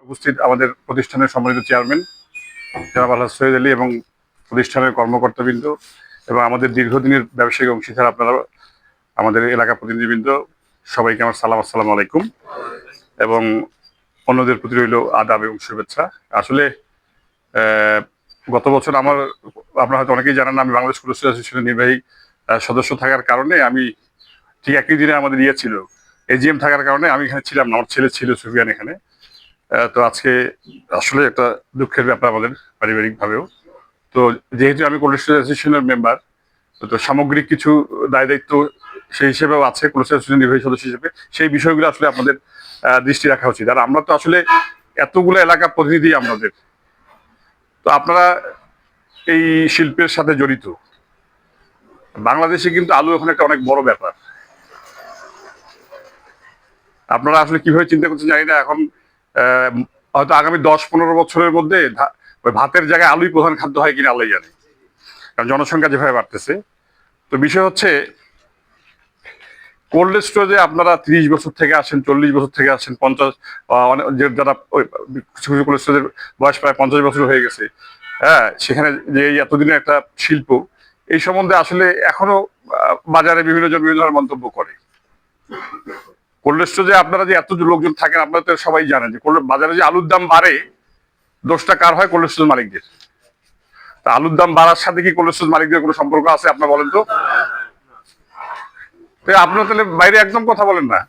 উপস্থিত আমাদের প্রতিষ্ঠানের সম্মানিত চেয়ারম্যান জনাব আলহাজ সৈয়দ আলী এবং প্রতিষ্ঠানের কর্মকর্তাবৃন্দ এবং আমাদের দীর্ঘদিনের ব্যবসায়িক অংশীদার আপনারা, আমাদের এলাকা প্রতিনিধিবৃন্দ, সবাইকে আমার সালাম, আসসালামু আলাইকুম। এবং অন্যদের প্রতি রইল আদাব এবং শুভেচ্ছা। আসলে গত বছর আপনারা হয়তো অনেকেই জানেন, আমি বাংলাদেশ কুলস অ্যাসোসিয়েশনের নির্বাহী সদস্য থাকার কারণে আমি ঠিক একই দিনে আমাদের ছিল এজিএম থাকার কারণে আমি এখানে ছিলাম না, আমার ছেলে ছিল সুফিয়ান এখানে। তো আজকে আসলে একটা দুঃখের ব্যাপার আমাদের পারিবারিকভাবেও। তো যেহেতু আমি কোলেস্ট্রল অ্যাসোসিয়েশনের মেম্বার, তো সামগ্রিক কিছু দায় দায়িত্ব সেই হিসেবেও আছে কোলেস্ট্রল অ্যাসোসিয়েশন নির্বাহী সদস্য হিসেবে, সেই বিষয়গুলো আসলে আপনাদের দৃষ্টি রাখা উচিত। আর আমরা তো আসলে এতগুলো এলাকা প্রতিনিধি আমাদের, তো আপনারা এই শিল্পের সাথে জড়িত। বাংলাদেশে কিন্তু আলু এখন একটা অনেক বড় ব্যাপার। আপনারা আসলে কিভাবে চিন্তা করতে জানি না। এখন হয়তো আগামী 10-15 বছরের মধ্যে ভাতের জায়গায় আলুই প্রধান খাদ্য হয় কিনা আল্লাহ জানে, কারণ জনসংখ্যা যেভাবে বাড়তেছে। তো বিষয় হচ্ছে কোল্ড স্টোরেজে আপনারা 30 বছর থেকে আসেন, 40 বছর থেকে আসেন, 50 যারা কিছু কিছু কোল্ড স্টোরেজের বয়স প্রায় 50 বছর হয়ে গেছে, হ্যাঁ, সেখানে যে এতদিনের একটা শিল্প, এই সম্বন্ধে আসলে এখনো বাজারে বিভিন্ন জন বিভিন্ন ধরনের মন্তব্য করে। কোল্ড স্টোরেজে আপনারা যে এত লোকজন থাকেন, আপনারা তো সবাই জানেন যে বাজারে যে আলুর দাম বাড়ে, দোষটা কার হয়? কোল্ড স্টোরেজ মালিকদের। তা আলুর দাম বাড়ার সাথে কি কোল্ড স্টোরেজ মালিকদের কোনো সম্পর্ক আছে? আপনারা বলেন তো। আপনারা তাহলে বাইরে একদম কথা বলেন না,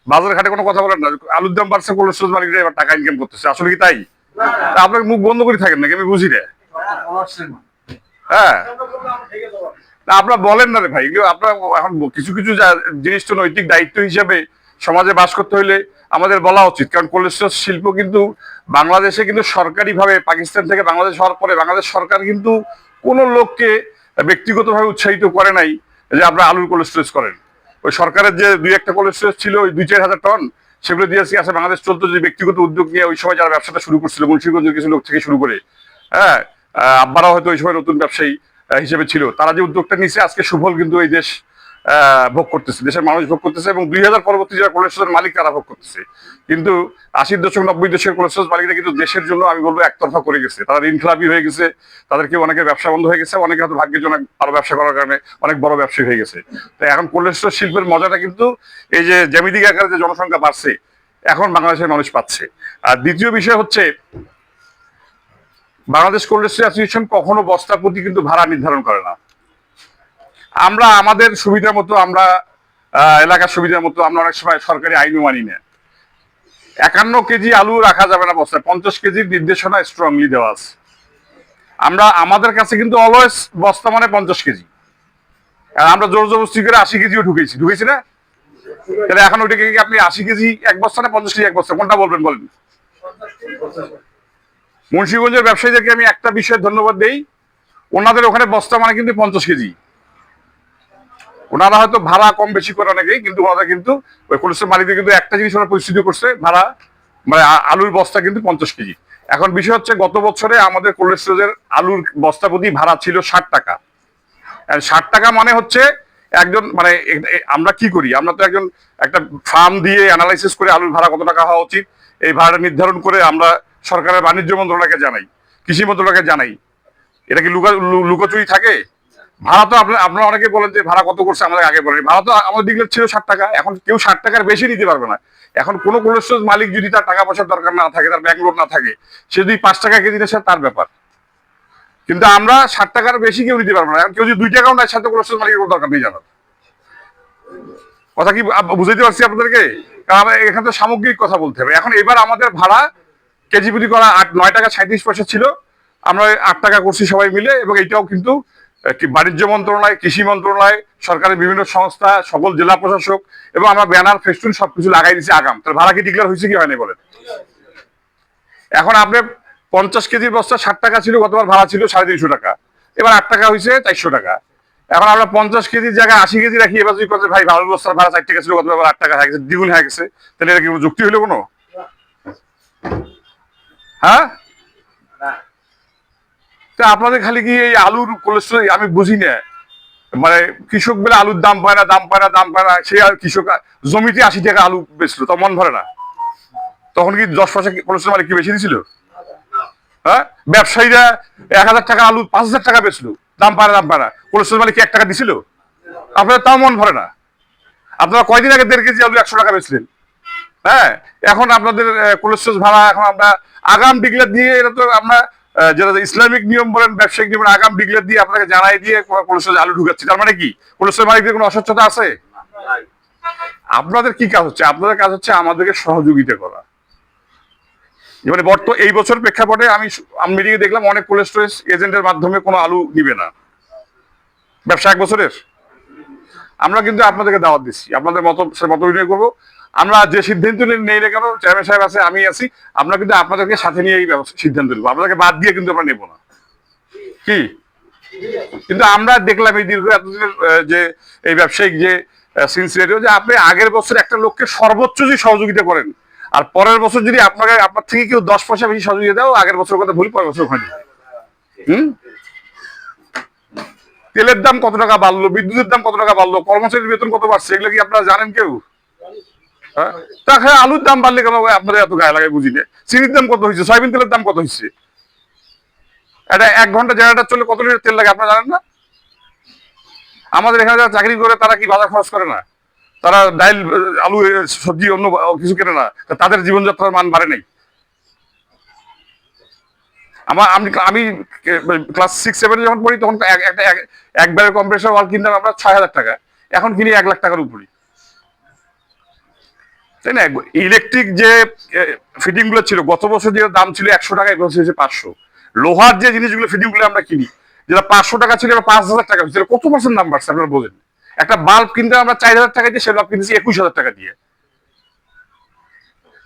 বাজার ঘাটে কোনো কথা বলেন না। আলুর দাম বাড়ছে, কোল্ড স্টোরেজ মালিকরা এবার টাকা ইনকাম করতেছে, আসলে কি তাই? আপনার মুখ বন্ধ করে থাকেন নাকি? আমি বুঝি না। হ্যাঁ, আপনারা বলেন না রে ভাই। আপনারা এখন কিছু কিছু জিনিস তো নৈতিক দায়িত্ব হিসাবে সমাজে বাস করতে হইলে আমাদের বলা উচিত। কারণ কোল্ড স্টোরেজ শিল্প কিন্তু বাংলাদেশে কিন্তু সরকারিভাবে, পাকিস্তান থেকে বাংলাদেশ হওয়ার পরে বাংলাদেশ সরকার কিন্তু কোনো লোককে ব্যক্তিগতভাবে উৎসাহিত করে নাই যে আপনারা আলুর কোল্ড স্টোরেজ করেন। ওই সরকারের যে 2-1টা কোল্ড স্টোরেজ ছিল, ওই 2-4 হাজার টন, সেগুলো দিয়েছি আছে বাংলাদেশ চলতো যে ব্যক্তিগত উদ্যোগ নিয়ে ওই সময় যারা ব্যবসাটা শুরু করছিল, মুন্সিগঞ্জের কিছু লোক থেকে শুরু করে, হ্যাঁ, আব্বারাও হয়তো ওই সময় নতুন ব্যবসায়ী হিসেবে ছিল, তারা যে উদ্যোগটা নিচ্ছে আজকে সুফল কিন্তু এই দেশ ভোগ করতেছে, দেশের মানুষ ভোগ করতেছে, এবং 2000 পরবর্তী যারা কোল্ড স্টোরেজের মালিক তারা ভোগ করতেছে। কিন্তু 80 দশক 90 দশকের কোল্ড স্টোরেজ মালিকরা কিন্তু দেশের জন্য আমি বলবো একতরফা করে গেছে। তারা ঋণখেলাপি হয়ে গেছে, তাদেরকে অনেকের ব্যবসা বন্ধ হয়ে গেছে, অনেকে হয়তো ভাগ্যের জন্য আরো ব্যবসা করার কারণে অনেক বড় ব্যবসায়ী হয়ে গেছে। তাই এখন কোল্ড স্টোরেজ শিল্পের মজাটা কিন্তু এই যে জ্যামিতিক আকারে যে জনসংখ্যা বাড়ছে, এখন বাংলাদেশের মানুষ পাচ্ছে। আর দ্বিতীয় বিষয় হচ্ছে, বাংলাদেশ কোল্ড স্টোরেজ অ্যাসোসিয়েশন কখনো বস্তা প্রতি কিন্তু ভাড়া নির্ধারণ করে না। আমরা আমাদের সুবিধা মতো, আমরা এলাকার সুবিধা মতো আমরা অনেক সময় সরকারি আইনও মানি না। 51 কেজি আলু রাখা যাবে না বস্তায়, 50 কেজির নির্দেশনা স্ট্রংলি দেওয়া আছে। আমাদের কাছে কিন্তু অলওয়েজ বস্তা মানে 50 কেজি। আমরা জোর জবরদস্তি করে 80 কেজিও ঢুকেছি না? তাহলে এখন ওইটাকে কি আপনি 80 কেজি এক বস্তা না 50 কেজি এক বস্তা, কোনটা বলবেন বলেন? মুন্সিগঞ্জের ব্যবসায়ীদেরকে আমি একটা বিষয়ে ধন্যবাদ দেই, ওনাদের ওখানে বস্তা মানে কিন্তু 50 কেজি। ওনারা হয়তো ভাড়া কম বেশি করে অনেকেই, কিন্তু ওনারা কিন্তু ওই কোল্ড স্টোরেজ মালিকদের কিন্তু একটা জিনিস ওরা পরিস্থিতি করছে, ভাড়া মানে আলুর বস্তা কিন্তু 50 কেজি। এখন বিষয় হচ্ছে, গত বছরে আমাদের কোল্ড স্টোরেজের আলুর বস্তা প্রতি ভাড়া ছিল 60 টাকা। 60 টাকা মানে হচ্ছে একজন, মানে আমরা কি করি, আমরা তো একটা ফার্ম দিয়ে অ্যানালাইসিস করে আলুর ভাড়া কত টাকা হওয়া উচিত, এই ভাড়াটা নির্ধারণ করে আমরা সরকারের বাণিজ্য মন্ত্রণালয়কে জানাই, কৃষি মন্ত্রণালয়কে জানাই। এটা কি লুকোচুরি থাকে? ভাড়া তো আপনারা অনেকে বলেন যে ভাড়া কত করছে, আমাদের আগে বলেন। ভাড়া তো আমাদের ডিক্লেয়ার ছিল 60 টাকা। এখন কেউ 60 টাকার বেশি নিতে পারবে না। এখন কোনো কোল্ড স্টোরেজ মালিক যদি তার টাকা পয়সার দরকার না থাকে, তার ব্যাংক লোন না থাকে, সে যদি 5 টাকা কেজি নেয়, তার ব্যাপার। কিন্তু আমরা 60 টাকার বেশি কেউ নিতে পারবো না। এখন কেউ যদি 2 টাকাও নেয়, সাথে কোল্ড স্টোরেজ মালিকের কোনো দরকার নেই জানার। কথা কি বুঝাইতে পারছি আপনাদেরকে? কারণ এখানে তো সামগ্রিক কথা বলতে হবে। এখন এবার আমাদের ভাড়া কেজি প্রতি করা 9 টাকা 37 পয়সা ছিল, আমরা 8 টাকা করছি সবাই মিলে। এবং এটাও কিন্তু বাণিজ্য মন্ত্রণালয়, কৃষি মন্ত্রণালয়, সরকারের বিভিন্ন সংস্থা, সকল জেলা প্রশাসক, এবং আমরা ব্যানার ফেস্টুন সবকিছু লাগাই দিচ্ছি আগাম। তাহলে ভাড়া কি ডিক্লেয়ার হয়েছে কি হয়নি বলেন? এখন আপনি 50 কেজির বস্তা 60 টাকা ছিল, গতবার ভাড়া ছিল 350 টাকা, এবার 8 টাকা হয়েছে 400 টাকা। এখন আমরা 50 কেজির জায়গায় 80 কেজি রাখি, এবার যদি কথা ভাই ভালো বস্তার ভাড়া 4 টাকা ছিল, গতবার 8 টাকা হয়ে গেছে, দ্বিগুণ হয়ে গেছে, তাহলে এটা কি যুক্তি হলো কোনো? হ্যাঁ, আপনাদের খালি কি এই আলুর কোল্ড স্টোরেজ আমি বুঝি না, মানে কৃষক বেলা আলুর দাম পায় না, দাম পায় না, দাম পায় না, সে আর কৃষক জমিতে 80 টাকা আলু বেচলো, তো মন ভরে না। তখন কি 10 পয়সা কোলেস্ট্রল মালিক কি বেশি দিছিল? হ্যাঁ, ব্যবসায়ীরা 1,000 টাকা আলু 5,000 টাকা বেচলো, দাম পায় না, কোলেস্ট্রল মালিক কি 1 টাকা দিছিল? আপনাদের তাও মন ভরে না। আপনারা কয়দিন আগে 1.5 কেজি আলু 100 টাকা বেচলেন। হ্যাঁ, এখন আপনাদের কোলেস্ট্রল ভাড়া, এখন আমরা আগাম ডিক্লেয়ার দিয়ে, এটা তো আমরা যেটা ইসলামিক নিয়ম বলেন, ব্যবসায়িক নিয়ম, আগাম ডিক্লেয়ার দিয়ে আপনাকে জানাই দিয়ে কোলেস্ট্রল আলু ঢুকাচ্ছি। তার মানে কি কোলেস্ট্রল মালিকদের কোনো অস্বচ্ছতা আছে? আপনাদের কি কাজ হচ্ছে? আপনাদের কাজ হচ্ছে আমাদেরকে সহযোগিতা করা। মানে এই বছর প্রেক্ষাপটে আমি মিটিং এ দেখলাম অনেক কোল্ড স্টোরেজ এজেন্টের মাধ্যমে কোনো আলু নিবে না, ব্যবসা 1 বছরের। আমরা কিন্তু আপনাদেরকে দাওয়াত দিচ্ছি, আপনাদের মত বিনিময় করবো। আমরা যে সিদ্ধান্ত নেই না কেন, চেয়ারম্যান সাহেব আছে, আমি আছি, আমরা কিন্তু আপনাদেরকে সাথে নিয়ে এই সিদ্ধান্ত নেবো। আপনাদেরকে বাদ দিয়ে কিন্তু আমরা নেবো না, কি? কিন্তু আমরা দেখলাম এই দীর্ঘ এতদিনের যে এই ব্যবসায়িক যে সিনসিয়ারিটি, যে আপনি আগের বছর একটা লোককে সর্বোচ্চ যদি সহযোগিতা করেন, আর পরের বছর যদি আপনার থেকে কেউ 10 পয়সা বেশি সহযোগিতা দাও, আগের বছর কথা ভুলি, পরের বছর ওখানে। তেলের দাম কত টাকা বাড়লো, বিদ্যুতের দাম কত টাকা বাড়লো, কর্মচারীর বেতন কত বাড়ছে, এগুলো কি আপনারা জানেন কেউ? হ্যাঁ, তা আলুর দাম বাড়লে কেন আপনারা এত গায়ে লাগায় বুঝি না? চিনির দাম কত হয়েছে, সয়াবিন তেলের দাম কত হয়েছে? এটা 1 ঘন্টা জেনারেটর চলে কত লিটার তেল লাগে আপনারা জানেন না? আমাদের এখানে যারা চাকরি করে তারা কি বাজার খরচ করে না? তারা ডাইল, আলু, সবজি, অন্য কিছু কেনে না? তাদের জীবনযাত্রার মান বাড়ে নাই? আমি ক্লাস 6-7 যখন পড়ি, তখন একটা একবারের কম্প্রেসার ওয়াল কিনতাম আমরা 6,000 টাকা, এখন কিনি 1 লাখ টাকার উপরে, তাই না? ইলেকট্রিক যে ফিটিং গুলো ছিল, গত বছর যে দাম ছিল 100 টাকা, এবছর হচ্ছে 500। লোহার যে জিনিসগুলো ফিটিং গুলো আমরা কিনি, যেটা 500 টাকা ছিল, 5,000 টাকা হয়েছিল। কত পার্সেন্ট দাম বাড়ছে আপনারা বোঝেন? একটা বাল্ব কিনতে আমরা 4,000 টাকা দিয়ে, সে বাল্ব কিনতেছি 21,000 টাকা দিয়ে।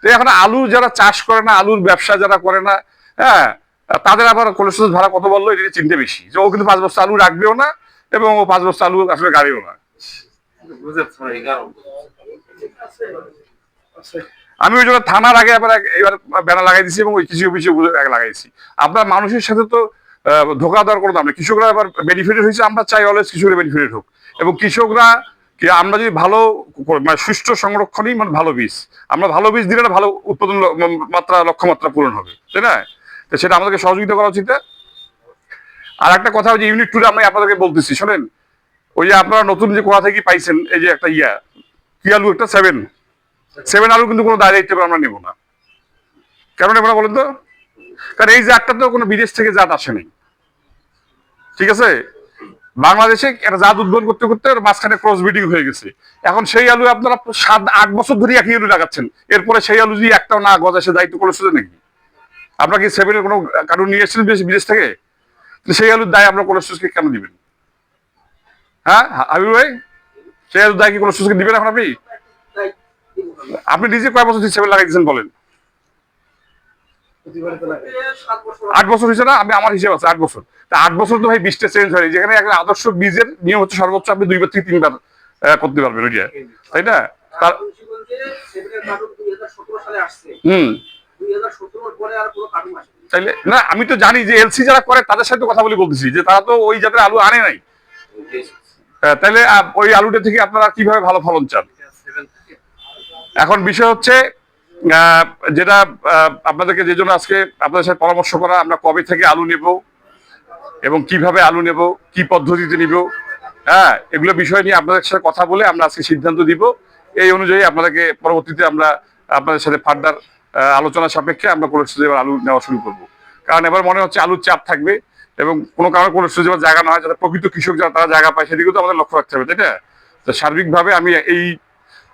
তো এখন আলু যারা চাষ করে না, আলুর ব্যবসা যারা করে না, হ্যাঁ, তাদের আবার কোলেস্ট্রল ভাড়া কত বললো, এটা চিন্তা বেশি। যে ও কিন্তু 5 বস্তা আলু রাখবেও না, এবং ও 5 বস্তা আলু আসলে গাড়িও না। আমি ওই জন্য থানার আগে এবার ব্যানার লাগাই দিচ্ছি, এবং ওই কৃষি অফিসে লাগাইছি। আপনার মানুষের সাথে তো ধোকা দেওয়ার কোনো দাম নেই। কৃষকরা এবার বেনিফিটেড হয়েছে, আমরা চাই অলওয়েজ কৃষকরা বেনিফিটেড হোক। এবং কৃষকরা আমরা যদি ভালো, মানে সুষ্ঠু সংরক্ষণই, মানে ভালো বীজ, আমরা ভালো বীজ দিলে ভালো উৎপাদন মাত্রা, লক্ষ্যমাত্রা পূরণ হবে, তাই না? তো সেটা আমাদেরকে সহযোগিতা করা উচিত। আর একটা কথা, যে ইউনিট 2 আমি আপনাদেরকে বলতেছি, শোনেন, ওই যে আপনারা নতুন যে কোথা থেকে পাইছেন, এই যে একটা কি আলু, একটা 7 আলু কিন্তু কোনো দায় দায়িত্ব আমরা নেব না। কেন নেব না বলেন তো? কারণ এই জাতটা তো কোনো বিদেশ থেকে জাত আসেনি, ঠিক আছে? বাংলাদেশে একটা জাত উদ্ভাবন করতে করতে মাঝখানে ক্রস ব্রিডিং হয়ে গেছে। এখন সেই আলু আপনারা 7-8 বছর ধরে একই আলু লাগাচ্ছেন, এরপরে সেই আলু যদি একটাও না গজা, সে দায়িত্ব করেছিল নাকি? আপনার কি 7-এর কোনো কারণ নিয়ে এসেছিলেন বিদেশ থেকে? সেই আলুর দায় আপনার কোলেস্ট্রলকে কেন দিবেন? হ্যাঁ হাবিব ভাই, সেই আলুর দায় কি কোলেস্ট্রলকে দিবেন এখন আপনি? আপনি নিজে কয় বছর 7 লাগাই দিয়েছেন বলেন? 8 বছর হয়েছে না? আমি আমার হিসেব আছে 8 বছর। তা 8 বছর তো ভাই বীজটা চেঞ্জ হয়, যেখানে একটা আদর্শ বীজের নিয়ম হচ্ছে সর্বোচ্চ আপনি 2 বার থেকে 3 বার করতে পারবেন, ওইটা, তাই না? তার তাইলে না, আমি তো জানি যে এলসি যারা করে তাদের সাথে কথা বলে বলতেছি, যে তারা তো ওই জাতের আলু আনে নাই। তাইলে ওই আলুটা থেকে আপনারা কিভাবে ভালো ফলন চান? এখন বিষয় হচ্ছে যেটা আপনাদেরকে, যে জন্য আজকে আপনাদের সাথে পরামর্শ করা, আমরা কবে থেকে আলু নেব এবং কিভাবে আলু নেব, কি পদ্ধতিতে নিব, হ্যাঁ, এগুলো বিষয় নিয়ে আপনাদের সাথে কথা বলে আমরা আজকে সিদ্ধান্ত দিব। এই অনুযায়ী আপনাদেরকে পরবর্তীতে আমরা আপনাদের সাথে ফার্দার আলোচনা সাপেক্ষে আমরা কোলেস্ট্রল আলু নেওয়া শুরু করব। কারণ এবার মনে হচ্ছে আলুর চাপ থাকবে, এবং কোনো কারণে কোলেস্ট্রল জায়গা না হয়, যাতে প্রকৃত কৃষক যারা তারা জায়গা পায়, সেদিকেও তো আমাদের লক্ষ্য রাখতে হবে, তাই না? তো সার্বিকভাবে আমি এই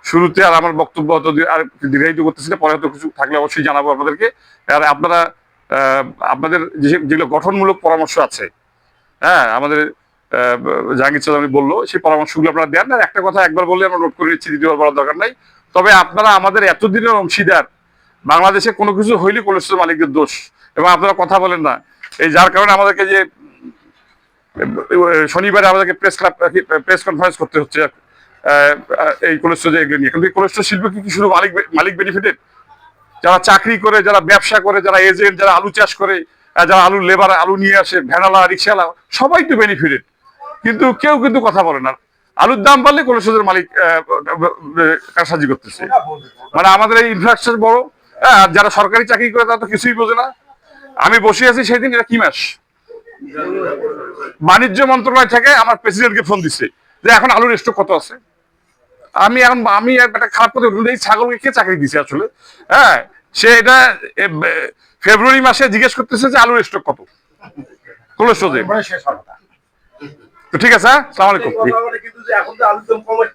শুরুতে আর আমার বক্তব্য হয়তো আর দীর্ঘায়িত করতেছি না, পরে হয়তো কিছু থাকলে অবশ্যই জানাবো আপনাদেরকে। আর আপনারা আপনাদের যেগুলো গঠনমূলক পরামর্শ আছে, হ্যাঁ, আমাদের জাহাঙ্গীর চৌধুরী বললো, সেই পরামর্শগুলো আপনারা দেন না। একটা কথা একবার বললে আমরা নোট করে নিচ্ছি, দ্বিতীয়বার বলার দরকার নাই। তবে আপনারা আমাদের এতদিনের অংশীদার, বাংলাদেশে কোনো কিছু হইলে কোলেস্ট্রল মালিকদের দোষ, এবং আপনারা কথা বলেন না। এই যার কারণে আমাদেরকে যে শনিবারে আমাদেরকে প্রেস কনফারেন্স করতে হচ্ছে এই কোলেস্ট্রল এগুলো নিয়ে। কিন্তু এই কোলেস্ট্রল শিল্প কি শুধু মালিক বেনিফিটেড? যারা চাকরি করে, যারা ব্যবসা করে, যারা এজেন্ট, যারা আলু চাষ করে, যারা আলু লেবার, আলু নিয়ে আসে, ভ্যানালা, রিক্সাওয়ালা, সবাই তো বেনিফিটেড। কিন্তু কেউ কিন্তু কথা বলে না। আলুর দাম বাড়লে কোলেস্ট্রলের মালিক কারসাজি করতেছে। মানে আমাদের এই ইনফ্রাস্ট্রাকচার বড়, হ্যাঁ, যারা সরকারি চাকরি করে তারা তো কিছুই বোঝে না। আমি বসে আছি সেদিন, এটা কি মাস, বাণিজ্য মন্ত্রণালয় থেকে আমার প্রেসিডেন্টকে ফোন দিচ্ছে যে এখন আলুর স্টক কত আছে। আমি একটা খারাপ কথা বলতে, এই ছাগলকে কে চাকরি দিছে আসলে? হ্যাঁ, সে এটা ফেব্রুয়ারি মাসে জিজ্ঞেস করতেছে যে আলুর স্টক কত কোল্ড স্টোরেজে। তো ঠিক আছে, হ্যাঁ, আসসালামু আলাইকুম। কিন্তু যে এখন তো আলুর দাম কমে,